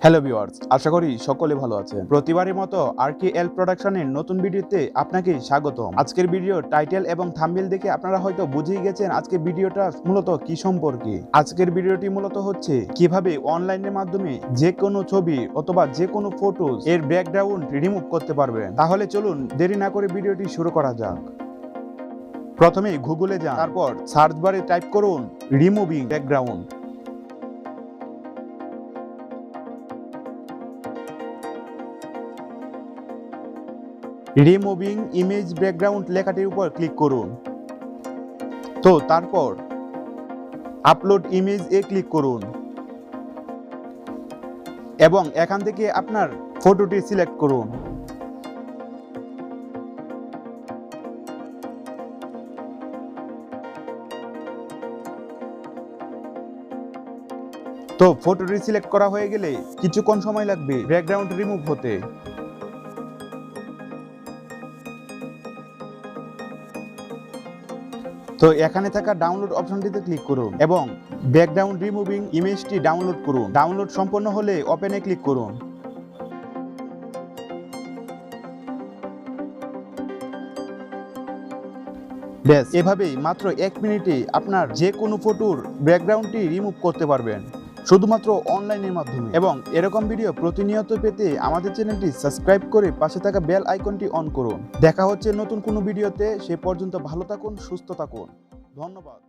Hello viewers, আশা করি সকলে ভালো আছেন। প্রতিবারের মতো RKL প্রোডাকশনের নতুন ভিডিওতে আপনাকে স্বাগতম। আজকের ভিডিও টাইটেল এবং থাম্বনেল দেখে আপনারা হয়তো বুঝেই গেছেন আজকের ভিডিওটা মূলত কি সম্পর্কে। আজকের ভিডিওটি মূলত হচ্ছে কিভাবে অনলাইনের মাধ্যমে যে কোনো ছবি অথবা যে কোনো ফটো এর ব্যাকগ্রাউন্ড রিমুভ করতে পারবেন। তাহলে চলুন দেরি না করে ভিডিওটি শুরু করা যাক। প্রথমে গুগলে যান, তারপর সার্চ বারে টাইপ করুন removing background. Removing image background লেখাটির উপর ক্লিক করুন। তো তারপর আপলোড ইমেজ এ ক্লিক করুন এবং এখান থেকে আপনার ফটোটি সিলেক্ট করুন। তো ফটোটি সিলেক্ট করা হয়ে গেলে কিছুক্ষণ সময় লাগবে ব্যাকগ্রাউন্ড রিমুভ হতে। তো এখানে থাকা ডাউনলোড অপশনটিতে ক্লিক করুন এবং ব্যাকগ্রাউন্ড রিমুভিং ইমেজটি ডাউনলোড করুন। ডাউনলোড সম্পন্ন হলে ওপেনে ক্লিক করুন। ব্যাস, এভাবেই মাত্র 1 মিনিটে আপনার যে কোনো ফটোর ব্যাকগ্রাউন্ডটি রিমুভ করতে পারবেন, শুধুমাত্র অনলাইনের মাধ্যমে। এবং এরকম ভিডিও প্রতিনিয়ত পেতে আমাদের চ্যানেলটি সাবস্ক্রাইব করে পাশে থাকা বেল আইকনটি অন করুন। দেখা হচ্ছে নতুন কোনো ভিডিওতে। সে পর্যন্ত ভালো থাকুন, সুস্থ থাকুন। ধন্যবাদ।